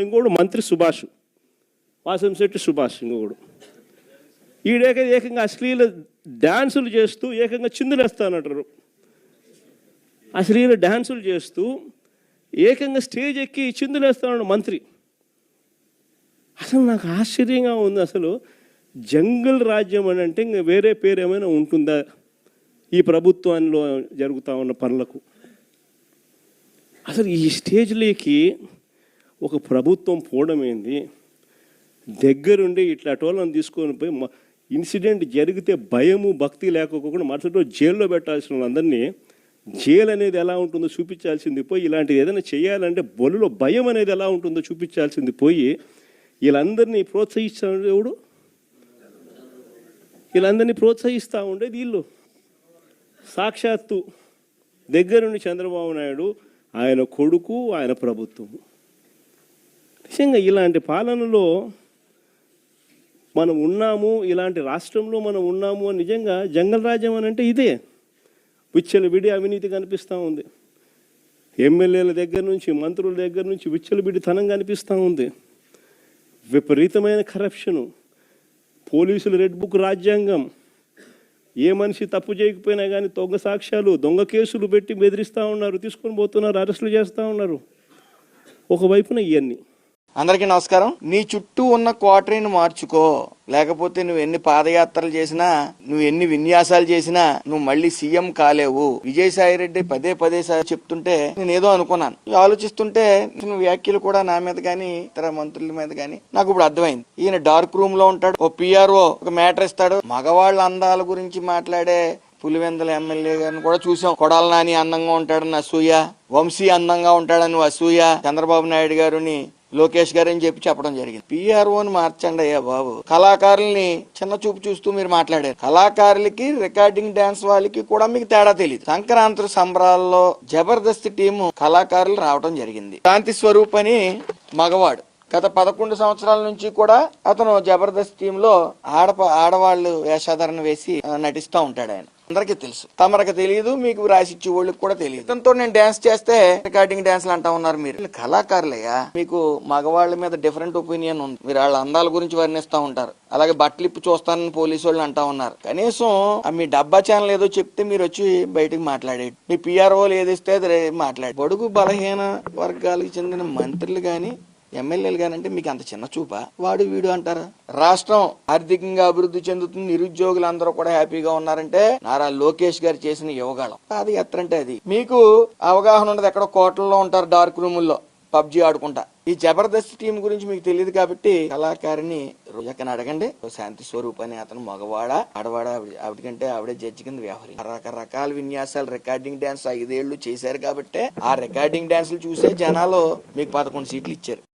ఇంకోడు మంత్రి సుభాష్, వాసంశెట్టి సుభాష్ ఇంకొకడు. ఏకంగా అశ్లీల డ్యాన్సులు చేస్తూ ఏకంగా చిందులేస్తానంటారు. అశ్లీల డ్యాన్సులు చేస్తూ ఏకంగా స్టేజ్ ఎక్కి చిందులేస్తాడు మంత్రి. అసలు నాకు ఆశ్చర్యంగా ఉంది. అసలు జంగల్ రాజ్యం అని అంటే ఇంకా వేరే పేరు ఏమైనా ఉంటుందా ఈ ప్రభుత్వంలో జరుగుతూ ఉన్న పనులకు? అసలు ఈ స్టేజ్లోకి ఒక ప్రభుత్వం పోవడం ఏంది? దగ్గరుండి ఇట్లా టోళ్ళని తీసుకొని పోయి ఇన్సిడెంట్ జరిగితే భయము భక్తి లేకపోకుండా మరుసటి రోజు జైల్లో పెట్టాల్సిన వాళ్ళందరినీ జైలు అనేది ఎలా ఉంటుందో చూపించాల్సింది పోయి, ఇలాంటిది ఏదైనా చేయాలంటే బొలులో భయం అనేది ఎలా ఉంటుందో చూపించాల్సింది పోయి, వీళ్ళందరినీ ప్రోత్సహిస్తాడు ఎవడు? వీళ్ళందరినీ ప్రోత్సహిస్తూ ఉండేది వీళ్ళు. సాక్షాత్తు దగ్గరుండి చంద్రబాబు నాయుడు, ఆయన కొడుకు, ఆయన ప్రభుత్వం. నిజంగా ఇలాంటి పాలనలో మనం ఉన్నాము, ఇలాంటి రాష్ట్రంలో మనం ఉన్నాము అని నిజంగా జంగల్ రాజ్యం అని అంటే ఇదే. విచ్చలవిడి అవినీతి కనిపిస్తూ ఉంది. ఎమ్మెల్యేల దగ్గర నుంచి మంత్రుల దగ్గర నుంచి విచ్చలవిడితనం కనిపిస్తూ ఉంది. విపరీతమైన కరప్షను, పోలీసులు రెడ్ బుక్ రాజ్యాంగం. ఏ మనిషి తప్పు చేయకపోయినా కానీ దొంగ సాక్ష్యాలు, దొంగ కేసులు పెట్టి బెదిరిస్తూ ఉన్నారు, తీసుకొని పోతున్నారు, అరెస్టులు చేస్తూ ఉన్నారు. ఒకవైపున ఇవన్నీ. అందరికీ నమస్కారం. నీ చుట్టూ ఉన్న క్వార్టరీని మార్చుకో, లేకపోతే నువ్వు ఎన్ని పాదయాత్రలు చేసినా, నువ్వు ఎన్ని విన్యాసాలు చేసినా నువ్వు మళ్ళీ సీఎం కాలేవు. విజయసాయి రెడ్డి పదే పదే చెప్తుంటే నేను ఏదో అనుకున్నాను. ఆలోచిస్తుంటే వ్యాఖ్యలు కూడా నా మీద గానీ ఇతర మంత్రుల మీద గానీ నాకు ఇప్పుడు అర్థమైంది. ఈయన డార్క్ రూమ్ లో ఉంటాడు, ఓ పిఆర్ఓ ఒక మ్యాటర్ ఇస్తాడు. మగవాళ్ళ అందాల గురించి మాట్లాడే పులివెందుల ఎమ్మెల్యే గారిని కూడా చూసాం. కొడాల నాని అందంగా ఉంటాడని అసూయ, వంశీ అందంగా ఉంటాడని అసూయ, చంద్రబాబు నాయుడు గారిని లోకేష్ గారు అని చెప్పడం జరిగింది. పిఆర్ఓని మార్చండి అయ్యా బాబు. కళాకారుల్ని చిన్న చూపు చూస్తూ మీరు మాట్లాడారు. కళాకారులకి, రికార్డింగ్ డాన్స్ వాళ్ళకి కూడా మీకు తేడా తెలియదు. సంక్రాంతి సంబరాల్లో జబర్దస్త్ టీము కళాకారులు రావడం జరిగింది. శాంతి స్వరూప్ అని మగవాడు గత 11 సంవత్సరాల నుంచి కూడా అతను జబర్దస్త్ టీమ్ లో ఆడవాళ్ళు వేషాధారణ వేసి నటిస్తూ ఉంటాడు. ఆయన అందరికీ తెలుసు, తమరికి తెలియదు, మీకు రాసిచ్చే వాళ్ళకి కూడా తెలియదు. ఇతనితో నేను డాన్స్ చేస్తే రికార్డింగ్ డాన్స్లు అంటా ఉన్నారు. మీరు కళాకారులయ్యా, మీకు మగవాళ్ళ మీద డిఫరెంట్ ఒపీనియన్ ఉంది. మీరు వాళ్ళ అందాల గురించి వర్ణిస్తూ ఉంటారు, అలాగే బట్టలిప్పు చూస్తానని పోలీసు వాళ్ళు అంటా ఉన్నారు. కనీసం మీ డబ్బా ఛానల్ ఏదో చెప్తే మీరు వచ్చి బయటకు మాట్లాడేది, మీ పిఆర్ఓలు ఏదిస్తే అది మాట్లాడి. బడుగు బలహీన వర్గాలకు చెందిన మంత్రులు గాని ఎమ్మెల్యేలు గానంటే మీకు అంత చిన్న చూపా? వాడు వీడు అంటారా? రాష్ట్రం ఆర్థికంగా అభివృద్ధి చెందుతుంది, నిరుద్యోగులు అందరూ కూడా హ్యాపీగా ఉన్నారంటే నారా లోకేష్ గారు చేసిన యువగాళం. అది ఎత్తంటే అది మీకు అవగాహన ఉండదు. ఎక్కడో కోటల్లో ఉంటారు, డార్క్ రూముల్లో పబ్జీ ఆడుకుంటా. ఈ జబర్దస్త్ టీం గురించి మీకు తెలియదు కాబట్టి కళాకారిని రోజక్కని అడగండి. శాంతి స్వరూప్ అని అతను మగవాడ ఆడవాడ, ఆవిడకంటే ఆవిడే జడ్జి కింద వ్యవహరి. రకరకాల విన్యాసాలు, రికార్డింగ్ డాన్స్ 5 ఏళ్లు చేశారు కాబట్టి ఆ రికార్డింగ్ డాన్సులు చూసే జనాలు మీకు 11 సీట్లు ఇచ్చారు.